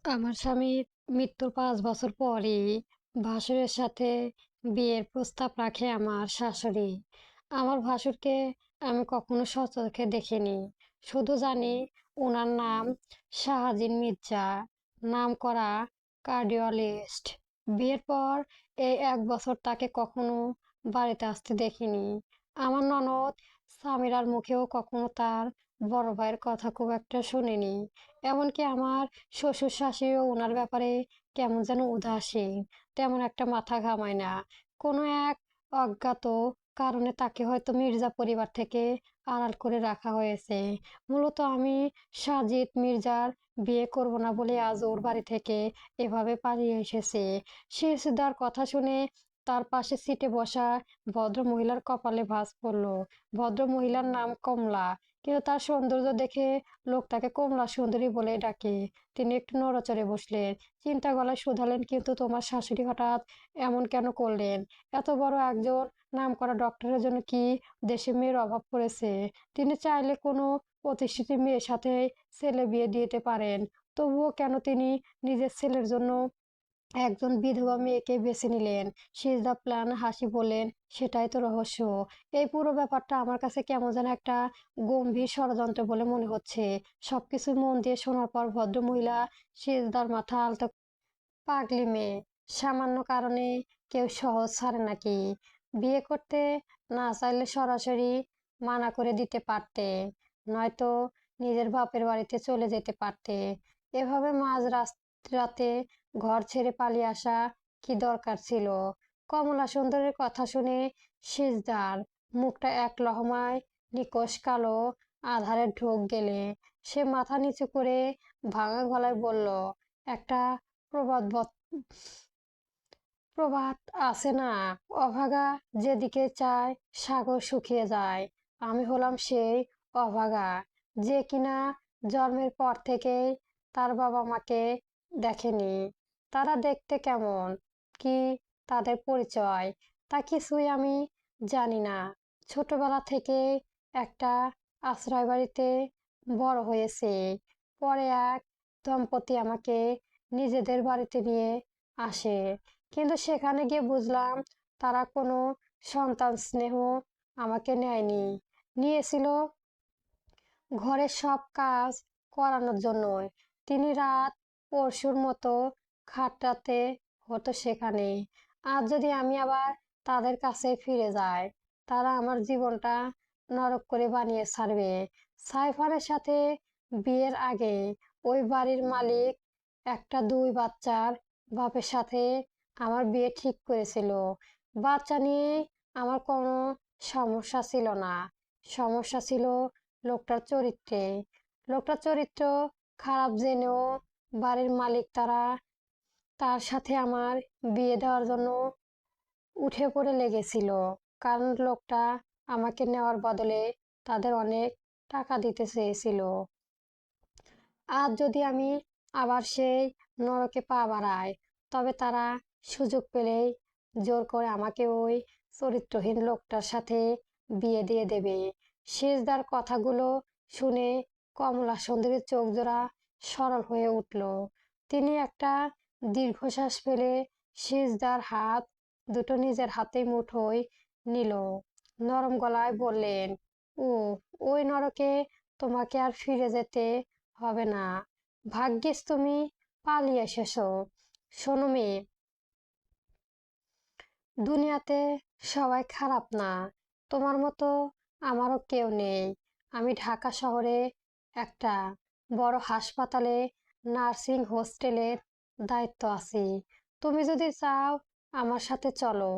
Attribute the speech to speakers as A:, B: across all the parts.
A: আমার স্বামীর মৃত্যুর ৫ বছর পরই ভাসুরের সাথে বিয়ের প্রস্তাব রাখে আমার শাশুড়ি। আমার ভাসুরকে আমি কখনো সচক্ষে দেখিনি, শুধু জানি ওনার নাম শাহজিন মির্জা, নামকরা কার্ডিওলজিস্ট। বিয়ের পর এই ১ বছর তাকে কখনো বাড়িতে আসতে দেখিনি। আমার ননদ সামিরার মুখেও কখনো তার বড় ভাইয়ের কথা খুব একটা শুনিনি। এমনকি আমার শ্বশুর শাশুড়িও ওনার ব্যাপারে কেমন যেন উদাসীন, তেমন একটা মাথা ঘামায় না। কোনো এক অজ্ঞাত কারণে তাকে হয়তো মির্জা পরিবার থেকে আড়াল করে রাখা হয়েছে। মূলত আমি সাজিদ মির্জার বিয়ে করব না বলে আজ ওর বাড়ি থেকে এভাবে পালিয়ে এসেছি। শিরদার কথা শুনে তার পাশে সিটে বসা ভদ্র মহিলার কপালে ভাঁজ পড়ল। ভদ্র মহিলার নাম কমলা, কিন্তু তার সৌন্দর্য দেখে লোক তাকে কমলা সুন্দরী বলে ডাকে। তিনি একটু নড়েচড়ে বসলেন, চিন্তা গলায় শুধালেন, কিন্তু তোমার শাশুড়ি হঠাৎ এমন কেন করলেন? এত বড় একজন নামকরা ডক্টরের জন্য কি দেশে মেয়ের অভাব পড়েছে? তিনি চাইলে কোনো প্রতিষ্ঠিত মেয়ের সাথে ছেলে বিয়ে দিতে পারেন, তবুও কেন তিনি নিজের ছেলের জন্য একজন বিধবা মেয়েকে বেছে নিলেন? সিজদা প্ল্যান হাসি বললেন, সেটাই তো রহস্য। এই পুরো ব্যাপারটা আমার কাছে কেমন যেন একটা গম্ভীর ষড়যন্ত্র বলে মনে হচ্ছে। সবকিছু মন দিয়ে শোনার পর ভদ্রমহিলা সিজদার মাথা আলতো। পাগলি মেয়ে, সামান্য কারণে কেউ সহজ ছাড়ে নাকি? বিয়ে করতে না চাইলে সরাসরি মানা করে দিতে পারতে, নয়তো নিজের বাপের বাড়িতে চলে যেতে পারতে। এভাবে মাঝ রাতে ঘর ছেড়ে পালিয়ে আসা কি দরকার ছিল? কমলা সুন্দরের কথা শুনে সিজদার মুখটা এক লহমায় নিকষ কালো আধারে ঢোক গেলে সে মাথা নিচু করে ভাঙা গলায় বলল, একটা প্রবাদ প্রবাদ আছে না, অভাগা যেদিকে চায় সাগর শুকিয়ে যায়। আমি হলাম সেই অভাগা, যে কিনা জন্মের পর থেকেই তার বাবা মাকে দেখেনি। তারা দেখতে কেমন, কি তাদের পরিচয়, তা কিছুই আমি জানি না। ছোটবেলা থেকে একটা আশ্রয় বাড়িতে বড় হয়েছে। পরে এক দম্পতি আমাকে নিজেদের বাড়িতে নিয়ে আসে, কিন্তু সেখানে গিয়ে বুঝলাম তারা কোনো সন্তান স্নেহ আমাকে নেয়নি। নিয়েছিল ঘরের সব কাজ করানোর জন্যই। তিনি রাত পরশুর মতো খাটাতে হতো সেখানে। আজ যদি আমি আবার তাদের কাছে ফিরে যাই, তারা আমার জীবনটা নরক করে বানিয়ে ছাড়বে। সাইফানের সাথে বিয়ের আগে ওই বাড়ির মালিক একটা ২ বাচ্চার বাপের সাথে আমার বিয়ে ঠিক করেছিল। বাচ্চা নিয়ে আমার কোনো সমস্যা ছিল না, সমস্যা ছিল লোকটার চরিত্রে। লোকটার চরিত্র খারাপ জেনেও বাড়ির মালিক তারা তার সাথে আমার বিয়ে দেওয়ার জন্য উঠে পড়ে লেগেছিল, কারণ লোকটা আমাকে নেওয়ার বদলে তাদের অনেক টাকা দিতে চেয়েছিল। আজ যদি আমি আবার সেই নরকে পা বাড়াই, তবে তারা সুযোগ পেলেই জোর করে আমাকে ওই চরিত্রহীন লোকটার সাথে বিয়ে দিয়ে দেবে। শেষদার কথাগুলো শুনে কমলা সুন্দরীর চোখ জোড়া সরল হয়ে উঠল। তিনি একটা দীর্ঘশ্বাস ফেলে শেষদার হাত দুটো নিজের হাতে মুঠোয় নিল। নরম গলায় বললেন, ও, ওই নরকে তোমাকে আর ফিরে যেতে হবে না। ভাগ্যিস তুমি পালিয়ে এসেছো। শোনো মেয়ে, দুনিয়াতে সবাই খারাপ না, তোমার মতো আমারও কেউ নেই। আমি ঢাকা শহরে একটা বড় হাসপাতালে নার্সিং হোস্টেলের দায়িত্ব আছি। তুমি যদি চাও আমার সাথে চলো।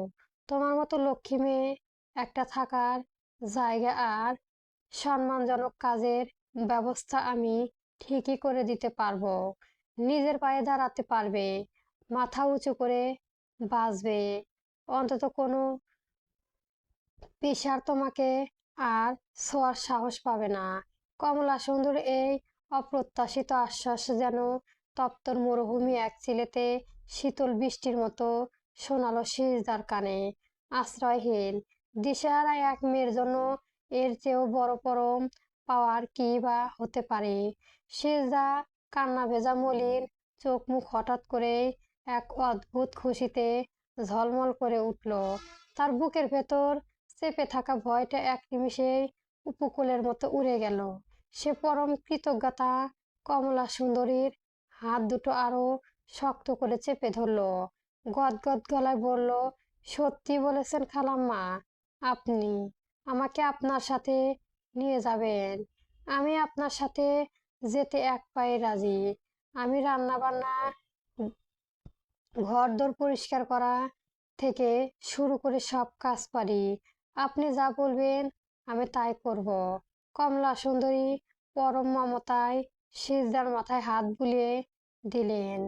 A: তোমার মতো লক্ষ্মী মেয়ে একটা থাকার জায়গা আর সম্মানজনক কাজের ব্যবস্থা আমি ঠিকই করে দিতে পারবো। নিজের পায়ে দাঁড়াতে পারবে, মাথা উঁচু করে বাঁচবে, অন্তত কোনো পেশার তোমাকে আর ছোঁয়ার সাহস পাবে না। কমলা সুন্দর এই অপ্রত্যাশিত আশ্বাস যেন তপ্তর মরুভূমি এক চিলেতে শীতল বৃষ্টির মতো শোনালো সিজদার কানে। আশ্রয়হীন দিশেহারা এক মেয়ের জন্য এর চেয়েও বড় পরম পাওয়ার কি বা হতে পারে? সিজদা কান্না ভেজা মলিন চোখ মুখ হঠাৎ করে এক অদ্ভুত খুশিতে ঝলমল করে উঠল। তার বুকের ভেতর চেপে থাকা ভয়টা এক নিমিষেই উপকূলের মতো উড়ে গেল। সে পরম কৃতজ্ঞতা কমলা সুন্দরীর হাত দুটো আরো শক্ত করে চেপে ধরল। গদগদ গলায় বলল, সত্যি বলেছেন খালাম্মা, আপনি আমাকে আপনার সাথে নিয়ে যাবেন। আমি আপনার সাথে যেতে এক পায়ে রাজি। আমি রান্না বান্না, ঘরদোর পরিষ্কার করা থেকে শুরু করে সব কাজ পারি। আপনি যা বলবেন আমি তাই করব। কমলা সুন্দরী পরম মমতায় সিজদার মাথায় হাত বুলিয়ে দিলেন।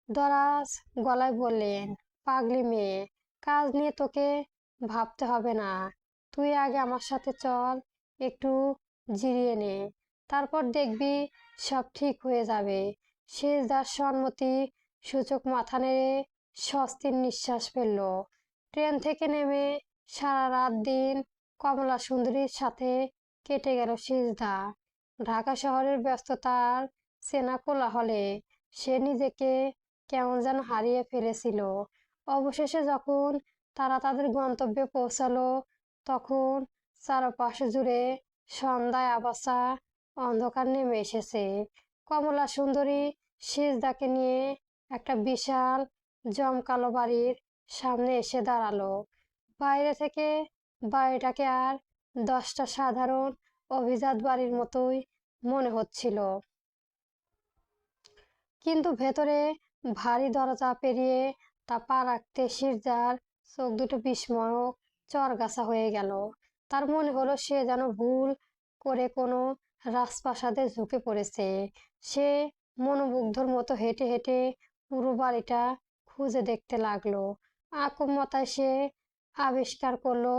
A: দরাজ গলায় বললেন, পাগলি মেয়ে, কাজ নিয়ে তোকে ভাবতে হবে না। তুই আগে আমার সাথে চল, একটু জিরিয়ে নে, তারপর দেখবি সব ঠিক হয়ে যাবে। সিজদার সম্মতি সূচক মাথা নেড়ে স্বস্তির নিঃশ্বাস ফেলল। ট্রেন থেকে নেমে সারা রাত দিন কমলা সুন্দরীর সাথে কেটে গেল সিজদা। ঢাকা শহরের ব্যস্ততার চেনা কোলাহলে সে নিজেকে কেমন যেন হারিয়ে ফেলেছিল। অবশেষে যখন তারা তাদের গন্তব্যে পৌঁছালো, তখন চারপাশ জুড়ে সন্ধ্যায় আবছা অন্ধকার নেমে এসেছে। কমলা সুন্দরী সিজদাকে নিয়ে একটা বিশাল জমকালো বাড়ির সামনে এসে দাঁড়ালো। বাইরে থেকে বাড়িটাকে আর 10টা সাধারণ অভিজাত বাড়ির মতোই মনে হচ্ছিল, কিন্তু ভেতরে ভারী দরজা পেরিয়ে তা পা রাখতে শিরজার চোখ দুটো বিস্ময় চরগাছা হয়ে গেল। তার মনে হলো সে যেন ভুল করে কোনো রাজপ্রাসাদে ঝুঁকে পড়েছে। সে মনোমুগ্ধর মতো হেঁটে হেঁটে পুরো বাড়িটা খুঁজে দেখতে লাগলো। আকস্মাতায় সে আবিষ্কার করলো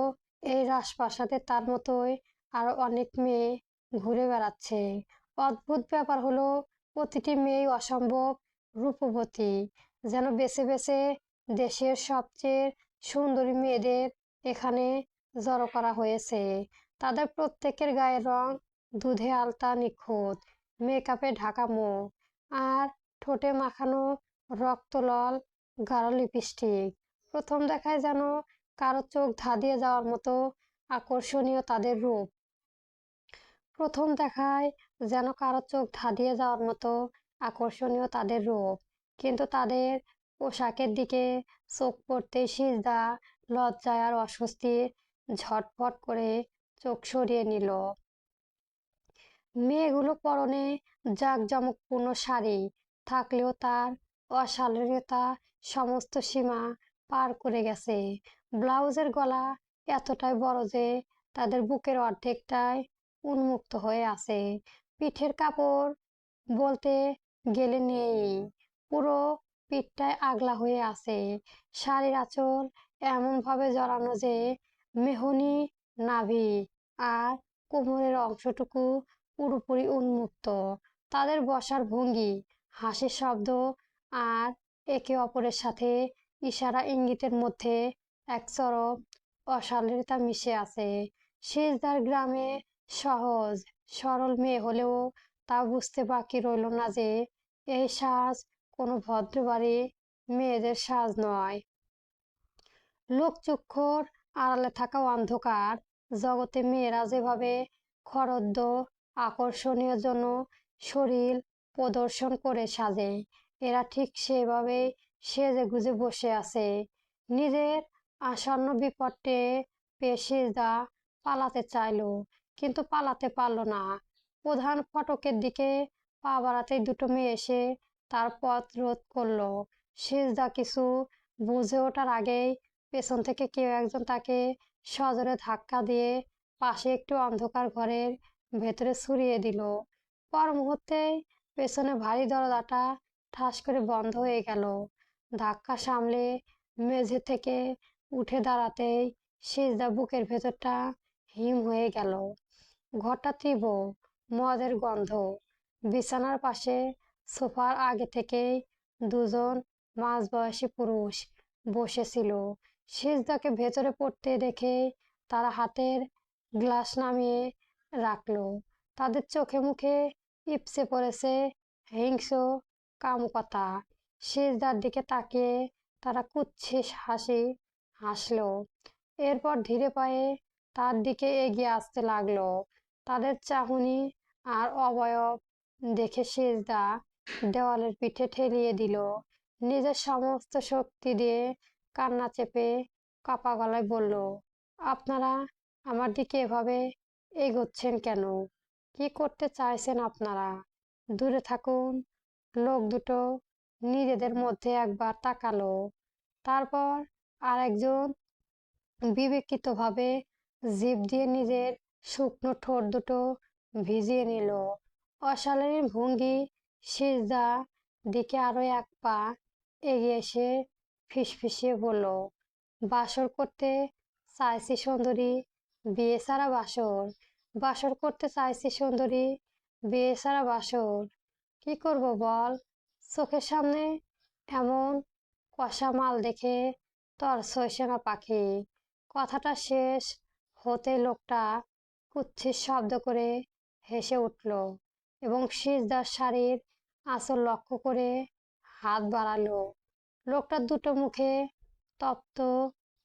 A: এই রাজপ্রাসাদে তার মতোই আরো অনেক মেয়ে ঘুরে বেড়াচ্ছে। অদ্ভুত ব্যাপার হলো, প্রতিটি মেয়েই অসম্ভব রূপবতী, যেন বেছে বেছে দেশের সবচেয়ে সুন্দরী মেয়েদের এখানে জড়ো করা হয়েছে। তাদের প্রত্যেকের গায়ের রং দুধে আলতা নিখুঁত, মেকআপে ঢাকা মুখ, আর ঠোঁটে মাখানো রক্তলাল গাঢ় লিপস্টিক। প্রথম দেখায় যেন কারো চোখ ধাঁধিয়ে যাওয়ার মতো আকর্ষণীয় তাদের রূপ। প্রথম দেখায় যেন কারো চোখ ধাঁধিয়ে যাওয়ার মতো আকর্ষণীয় তাদের রূপ, কিন্তু তাদের পোশাকের দিকে চোখ পড়তেই সিজদা লজ্জায় আর অস্বস্তির ঝটফট করে চোখ সরিয়ে নিল। মেয়েগুলো পরনে জাঁকজমকপূর্ণ শাড়ি থাকলেও তার অশালীনতা সমস্ত সীমা পার করে গেছে। ব্লাউজের গলা এতটাই বড় যে তাদের বুকের অর্ধেকটাই উন্মুক্ত হয়ে আছে। পিঠের কাপড় বলতে গেলে নেই, পুরো পিঠটায় আগলা হয়ে আছে। শাড়ির আঁচল এমন ভাবে জড়ানো যে মেহনি, নাভি আর কোমরের অংশটুকু পুরোপুরি উন্মুক্ত। তাদের বসার ভঙ্গি, হাসির শব্দ আর একে অপরের সাথে ইশারা ইঙ্গিতের মধ্যে এক চরম অশালীনতা মিশে আছে। সিজদার গ্রামে সহজ সরল মেয়ে হলেও তা বুঝতে বাকি রইল না যে এই সাজ কোনো ভদ্র বাড়ির মেয়েদের সাজ নয়। লোকচক্ষুর আড়ালে থাকা অন্ধকার জগতে মেয়েরা যেভাবে খরদ্দ আকর্ষণীয় জন্য শরীর প্রদর্শন করে সাজে, এরা ঠিক সেভাবে সেজে গুজে বসে আছে। নিজের আসন্ন বিপদে পেয়ে সিজদা পালাতে চাইল, কিন্তু পালাতে পারল না। প্রধান ফটকের দিকে পা বাড়াতেই দুটো মেয়ে এসে তার পথ রোধ করলো। সিজদা কিছু বুঝে ওঠার আগেই পেছন থেকে কেউ একজন তাকে সজোরে ধাক্কা দিয়ে পাশে একটু অন্ধকার ঘরের ভেতরে ছুড়িয়ে দিল। পর মুহূর্তেই পেছনে ভারী দরজাটা ঠাস করে বন্ধ হয়ে গেল। ধাক্কা সামলে মেঝে থেকে উঠে দাঁড়াতেই সিজদা বুকের ভেতরটা হিম হয়ে গেল। ঘরটা তীব্র মদের গন্ধ। বিছানার পাশে সোফার আগে থেকেই দুজন মাঝবয়সী পুরুষ বসেছিল। সিজদাকে ভেতরে পড়তে দেখে তারা হাতের গ্লাস নামিয়ে রাখলো। তাদের চোখে মুখে উপচে পড়েছে হিংস্র কামুকতা। সিজদার দিকে তাকিয়ে তারা কুৎসিত হাসি হাসলো। এরপর ধীরে পায়ে তার দিকে এগিয়ে আসতে লাগলো। তাদের চাহনি আর অবয়ব দেখে সিজদা দেওয়ালের পিঠে ঠেলিয়ে দিল। নিজের সমস্ত শক্তি দিয়ে কান্না চেপে কাপা গলায় বলল, আপনারা আমার দিকে এভাবে এগোচ্ছেন কেন? কি করতে চাইছেন আপনারা? দূরে থাকুন। লোক দুটো নিজেদের মধ্যে একবার তাকালো। তারপর আরেকজন বিবেকিতভাবে জিভ দিয়ে নিজের শুকনো ঠোঁট দুটো ভিজিয়ে নিল। অশালীন ভঙ্গি সিজদা দিকে আরো এক পা এগিয়ে এসে ফিসফিসিয়ে বলল, বাসর করতে চাইছি সুন্দরী, বিয়ে ছাড়া বাসর। বাসর করতে চাইছি সুন্দরী, বিয়ে ছাড়া বাসর। কি করব বল? চোখের সামনে এমন কষা মাল দেখে তর সইছে না পাখি। কথাটা শেষ হতে লোকটা কুৎসিত শব্দ করে হেসে উঠল এবং সিজদার শাড়ির আঁচল লক্ষ্য করে হাত বাড়ালো। লোকটার দুটো মুখে তপ্ত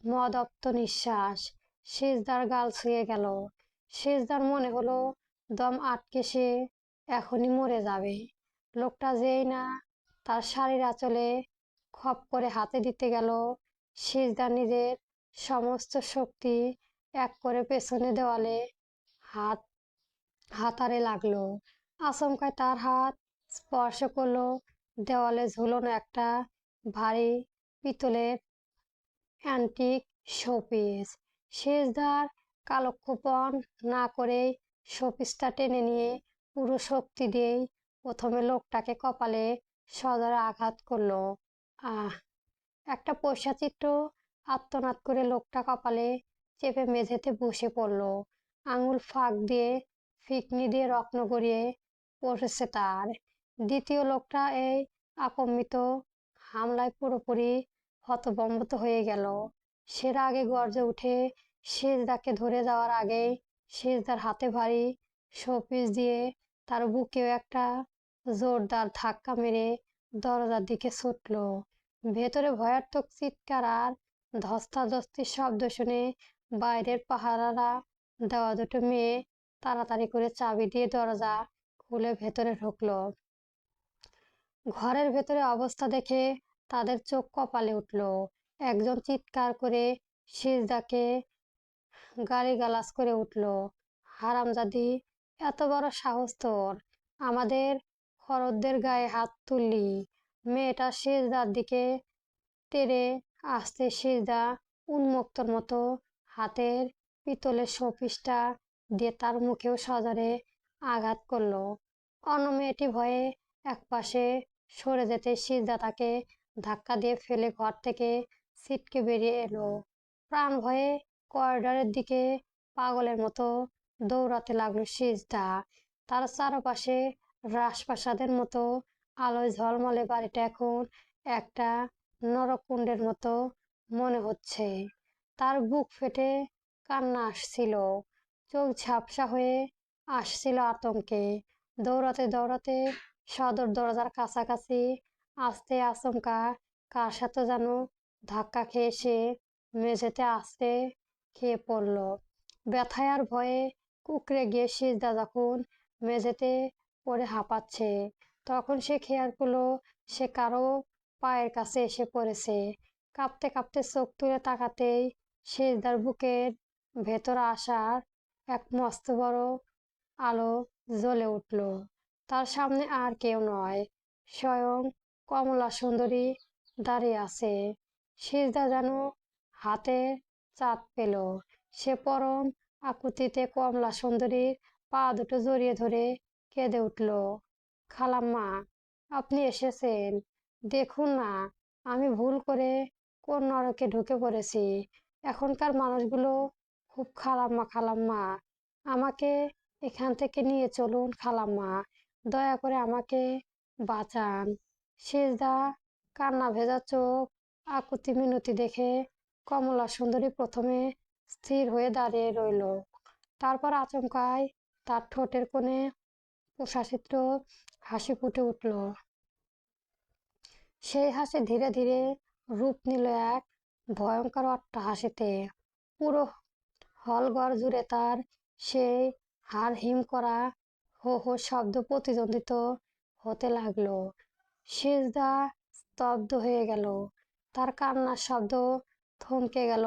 A: মদপ্ত নিঃশ্বাস সিজদার গাল ছুঁয়ে গেল। সিজদার মনে হলো দম আটকে সে এখনই মরে যাবে। লোকটা যেই না তার শাড়ির আঁচলে খপ করে হাতে দিতে গেল, সিজদা নিজের সমস্ত শক্তি এক করে পেছনে দেওয়ালে হাত হাতারে লাগলো। আচমকায় তার হাত স্পর্শ করলো দেওয়ালে ঝুলনো একটা ভারী পিতলের অ্যান্টিক শোপিস। সিজদার কালক্ষেপণ না করেই শোপিসটা টেনে নিয়ে পুরো শক্তি দিয়েই প্রথমে লোকটাকে কপালে সজোরে আঘাত করলো। আহ! একটা পৈশাচিত্র আর্তনাদ করে লোকটা কপালে চেপে মেঝেতে বসে পড়ল। আঙুল ফাঁক দিয়ে ফিকনি দিয়ে রত্ন গড়িয়ে পড়েছে তার। দ্বিতীয় লোকটা এই আকম্মিত হামলায় পুরোপুরি হতভম্ব হয়ে গেল। সে রাগে গর্জে উঠে সিজদাকে ধরে যাওয়ার আগেই সিজদার হাতে ভারী শোপিস দিয়ে তার বুকেও একটা জোরদার ধাক্কা মেরে দরজার দিকে ছুটল। ভেতরে ভয়ার্থক চিৎকার আর ধস্তাধস্তির শব্দ শুনে বাইরের পাহারারা দেওয়া দুটো মেয়ে তাড়াতাড়ি করে চাবি দিয়ে দরজা খুলে ভেতরে ঢুকলো। ঘরের ভেতরে অবস্থা দেখে তাদের চোখ কপালে উঠল। একজন চিৎকার করে সিজদাকে গালিগালাজ করে উঠল, হারামজাদি, এত বড় সাহস তোর! আমাদের খরদদের গায়ে হাত তুললি! মেয়েটা সিজদার দিকে তেড়ে আসতে সিজদা উন্মুক্তর মতো হাতের পিতলের শোপিসটা দিয়ে তার মুখেও সজোরে আঘাত করলো। অন্য মেয়েটি ভয়ে একপাশে সরে যেতে সিজদা তাকে ধাক্কা দিয়ে ফেলে ঘর থেকে ছিটকে বেরিয়ে এলো। প্রাণ ভয়ে করিডোরের দিকে পাগলের মতো দৌড়াতে লাগলো সিজদা। তার চারপাশে রাজপ্রাসাদের মতো আলোয় ঝলমলে বাড়িটা এখন একটা নরককুণ্ডের মতো মনে হচ্ছে। তার বুক ফেটে কান্না আসছিল, চোখ ঝাপসা হয়ে আসছিল আতঙ্কে। দৌড়াতে দৌড়াতে সদর দরজার কাছাকাছি আসতে আচমকা কার সাথে যেন ধাক্কা খেয়ে সে মেঝেতে আছড়ে খেয়ে পড়ল। ব্যথায় আর ভয়ে কুঁকড়ে গিয়ে সিজদা যখন মেঝেতে পড়ে হাঁপাচ্ছে, তখন সে খেয়াল করলো সে কারো পায়ের কাছে এসে পড়েছে। কাঁপতে কাঁপতে চোখ তুলে তাকাতেই সিজদার বুকের ভেতর আসার এক মস্ত বড় আলো জ্বলে উঠল। তার সামনে আর কেউ নয়, স্বয়ং কমলা সুন্দরী দাঁড়িয়ে আছে। সিজদা যেন হাতে চাঁদ পেল। সে পরম আকুতিতে কমলা সুন্দরীর পা দুটো জড়িয়ে ধরে কেঁদে উঠল, খালাম্মা, আপনি এসেছেন! দেখুন না, আমি ভুল করে কোন নরকে ঢুকে পড়েছি। এখনকার মানুষগুলো খুব খালাম্মা, খালাম্মা, আমাকে এখান থেকে নিয়ে চলুন খালাম্মা, দয়া করে আমাকে বাঁচান। সিজদা কান্না ভেজা চোখ আকুতি মিনতি দেখে কমলা সুন্দরী প্রথমে স্থির হয়ে দাঁড়িয়ে রইল। তারপর আচমকাই তার ঠোঁটের কোণে প্রশাসিত হাসি ফুটে উঠল। সেই হাসি ধীরে ধীরে রূপ নিল এক ভয়ঙ্কর অট্টহাসিতে। পুরো হলঘর জুড়ে তার সেই হাড় হিম করা হো হো শব্দ প্রতিধ্বনিত হতে লাগলো। সিজদা স্তব্ধ হয়ে গেল। তার কান্নার শব্দ থমকে গেল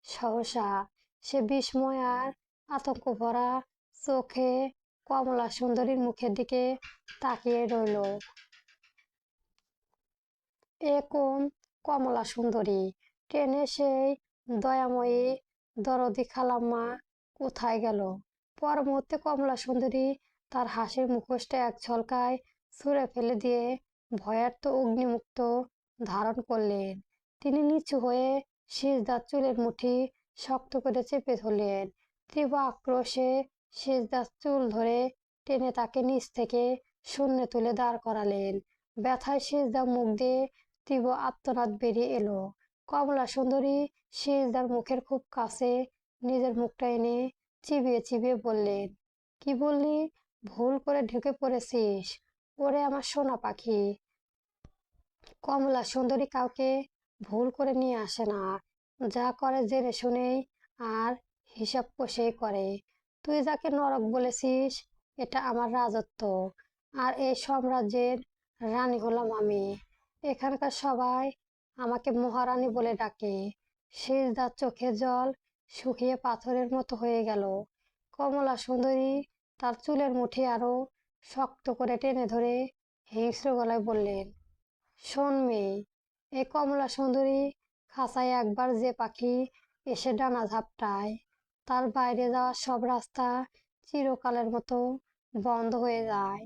A: সহসা। সে বিস্ময় আর আতঙ্ক ভরা চোখে কমলা সুন্দরীর মুখের দিকে তাকিয়ে রইল। এ কোন কমলা সুন্দরী? ট্রেনে সেই দয়াময়ী দরদি খালাম্মা কোথায় গেল? পর মুহূর্তে কমলা সুন্দরী তার হাসির মুখোশটা এক ঝলকায় ছুঁড়ে ফেলে দিয়ে ভয়ার্ত অগ্নিমুক্ত ধারণ করলেন। তিনি নিচু হয়ে সিজদার চুলের মুঠি শক্ত করে চেপে ধরলেন। তীব্র আক্রোশে সিজদার চুল ধরে টেনে তাকে নিচ থেকে শূন্যে তুলে দাঁড় করালেন। ব্যথায় সিজদা মুখ দিয়ে তীব্র আর্তনাদ বেরিয়ে এলো। কমলা সুন্দরী সিজদার মুখের খুব কাছে নিজের মুখটা এনে চিবিয়ে চিবিয়ে বললেন, কি বললি? ভুল করে ঢুকে পড়েছিস। ওরে আমার সোনা পাখি। কমলা সুন্দরী কাউকে ভুল করে নিয়ে আসে না, যা করে জেনে শুনেই আর হিসাব কষেই করে। তুই যাকে নরক বলেছিস, এটা আমার রাজত্ব, আর এই সাম্রাজ্যের রানী হলাম আমি। এখানকার সবাই আমাকে মহারানী বলে ডাকে। সিজদার চোখের জল শুকিয়ে পাথরের মতো হয়ে গেল। কমলা সুন্দরী তার চুলের মুঠি আরো শক্ত করে টেনে ধরে হিংস্র গলায় বললেন, শোন মেয়ে, এই কমলা সুন্দরী খাঁচায় একবার যে পাখি এসে ডানা ঝাপটায়, তার বাইরে যাওয়ার সব রাস্তা চিরকালের মতো বন্ধ হয়ে যায়।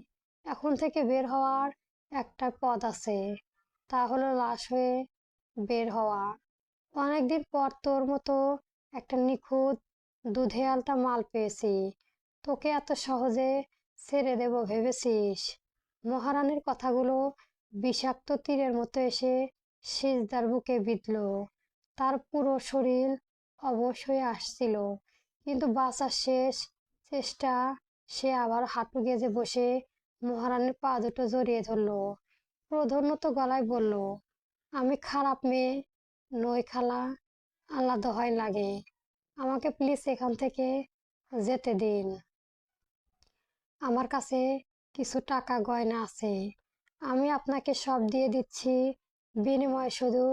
A: এখন থেকে বের হওয়ার একটা পথ আছে, তা হলো লাশ হয়ে বের হওয়া। অনেকদিন পর তোর মতো একটা নিখুঁত দুধে আলতা মাল পেয়েছি। তোকে এত সহজে ছেড়ে দেব ভেবেছিস? মহারানীর কথাগুলো বিষাক্ত তীরের মতো এসে সিজদার বুকে বিঁধল। তার পুরো শরীর অবশ হয়ে আসছিল, কিন্তু বাঁচার শেষ চেষ্টা সে আবার হাঁটু গেজে বসে মহারানীর পা দুটো জড়িয়ে ধরল। প্রধন্যত গলায় বলল, আমি খারাপ মেয়ে নই খালা, আলাদা হয় লাগে। আমাকে প্লিজ এখান থেকে যেতে দিন। আমার কাছে কিছু টাকা গয়না আছে, আমি আপনাকে সব দিয়ে দিচ্ছি, বিনিময়ে শুধু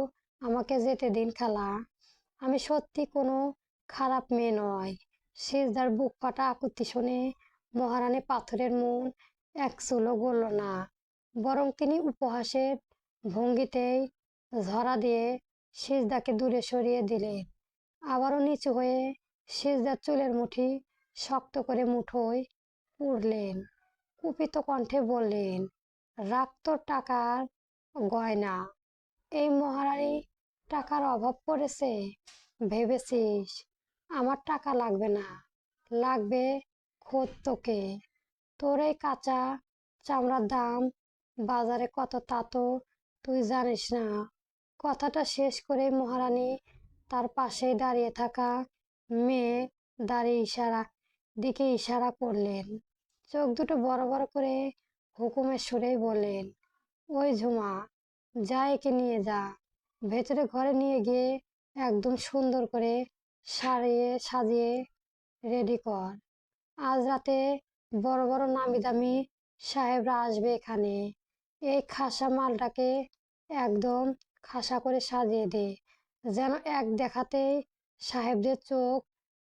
A: আমাকে যেতে দিন খালা। আমি সত্যি কোনো খারাপ মেয়ে নয়। সিজদার বুক ফাটা আকুতি শুনে মহারানী পাথরের মন এক চুলও গড়ল না, বরং তিনি উপহাসের ভঙ্গিতেই ঝরা দিয়ে সিজদাকে দূরে সরিয়ে দিলেন। আবারও নিচু হয়ে সিজদার চুলের মুঠি শক্ত করে মুঠোয় পুরলেন। কুপিত কণ্ঠে বললেন, রাখ তোর টাকার গয়না। এই মহারানী টাকার অভাব পড়েছে ভেবেছিস? আমার টাকা লাগবে না, লাগবে খোদ তোকে। তোর এই কাঁচা চামড়ার দাম বাজারে কত তা তো তুই জানিস না। কথাটা শেষ করে মহারানী তার পাশেই দাঁড়িয়ে থাকা মেয়ে দিকে ইশারা করলেন। চোখ দুটো বড় বড় করে হুকুমের সুরেই বললেন, ওই ঝুমা, যা একে নিয়ে যা, ভেতরে ঘরে নিয়ে গিয়ে একদম সুন্দর করে সাজিয়ে রেডি কর। আজ রাতে বড় বড় নামি দামি সাহেবরা আসবে এখানে। এই খাসা মালটাকে একদম খাসা করে সাজিয়ে দে, যেন এক দেখাতেই সাহেবদের চোখ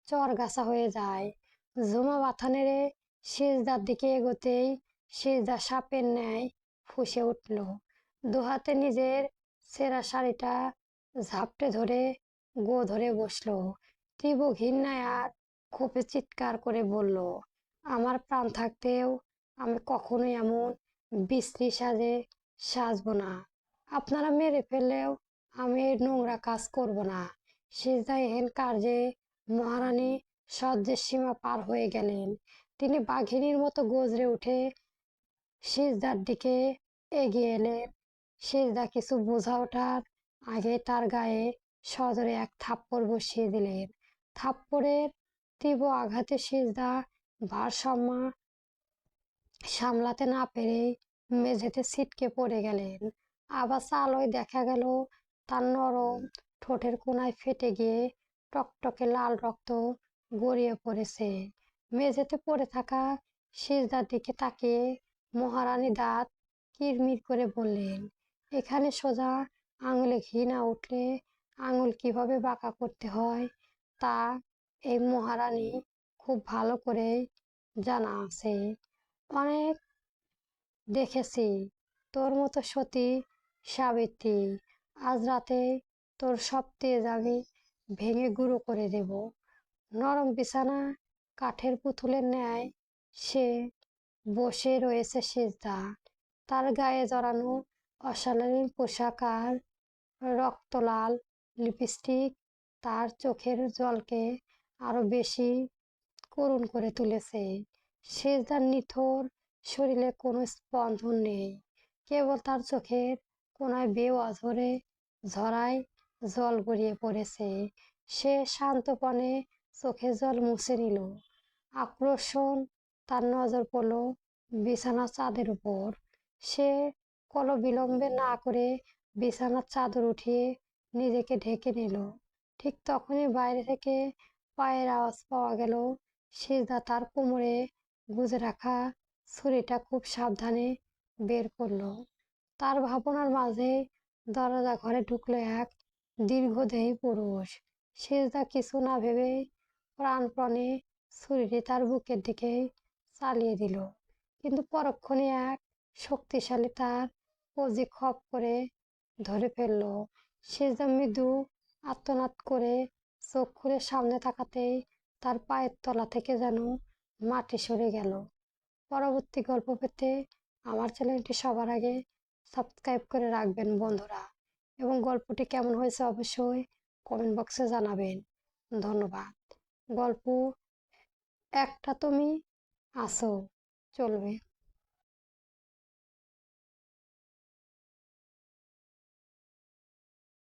A: চরগাছা হয়ে যায়। ঝুমা মাথা নেড়ে সিজদার দিকে এগোতেই সিজদা সাপের ন্যায় ফুঁসে উঠল। দুহাতে নিজের ছেঁড়া শাড়িটা ঝাপটে ধরে ধরে বসলো। তীব্র ঘৃণায় আর ক্ষোভে চিৎকার করে বলল, আমার প্রাণ থাকতেও আমি কখনোই এমন বিশ্রী সাজবো না। আপনারা মেরে ফেললেও আমি এই নোংরা কাজ করব না। সিজদা এহেন কার্যে মহারানী সহ্যের সীমা পার হয়ে গেলেন। তিনি বাঘিনীর মতো গর্জে উঠে সিজদার দিকে এগিয়ে এলেন। সিজদা কিছু বোঝা ওঠার আগে তার গায়ে সজোরে এক থাপ্পড় বসিয়ে দিলেন। থাপ্পড়ের তীব্র আঘাতে সিজদা ভারসাম্য সামলাতে না পেরে মেঝেতে ছিটকে পড়ে গেলেন। আবার আলোয় দেখা গেল তার নরম ঠোঁটের কোণায় ফেটে গিয়ে টকটকে লাল রক্ত গড়িয়ে পড়েছে। মেঝেতে পড়ে থাকা সিজদার দিকে তাকিয়ে মহারানী দাঁত কিরমির করে বললেন, এখানে সোজা আঙুলে ঘি না উঠলে আঙুল কিভাবে বাঁকা করতে হয় তা এই মহারানী খুব ভালো করে জানা আছে। অনেক দেখেছি তোর মতো সতী সাবিত্রী। আজ রাতে তোর সব তেজ আমি ভেঙে গুঁড়ো করে দেব। নরম বিছানা কাঠের পুতুলের ন্যায় সে বসে রয়েছে সিজদা। তার গায়ে জড়ানো অশালীন পোশাক আর রক্তলাল লিপস্টিক তার চোখের জলকে আরো বেশি করুণ করে তুলেছে। সিজদার নিথর শরীরে কোনো স্পন্দন নেই, কেবল তার চোখের কোনায় অঝরে ঝরায় জল গড়িয়ে পড়েছে। সে শান্তপনে চোখের জল মুছে নিল। আকর্ষণ তার নজর পড়ল বিছানার চাঁদের উপর। সে কোনো বিলম্বে না করে বিছানার চাদর উঠিয়ে নিজেকে ঢেকে নিল। ঠিক তখনই বাইরে থেকে পায়ের আওয়াজ পাওয়া গেল। সিজদা তার কোমরে গুঁজে রাখা ছুরিটা খুব সাবধানে বের করলো। তার ভাবনার মাঝে দরজা ঘরে ঢুকলো এক দীর্ঘদেহী পুরুষ। সিজদা কিছু না ভেবে প্রাণপণে ছুরিটি তার বুকের দিকে চালিয়ে দিল, কিন্তু পরক্ষণে এক শক্তিশালী তার কজি খপ করে ধরে ফেললো। সিজদা মৃদু আর্তনাদ করে চোখ খুলে সামনে তাকাতেই তার পায়ের তলা থেকে যেন মাটি সরে গেল। পরবর্তী গল্প পেতে আমার চ্যানেলটি সবার আগে সাবস্ক্রাইব করে রাখবেন বন্ধুরা, এবং গল্পটি কেমন হয়েছে অবশ্যই কমেন্ট বক্সে জানাবেন। ধন্যবাদ। গল্প একটা তুমি আসো চলবে।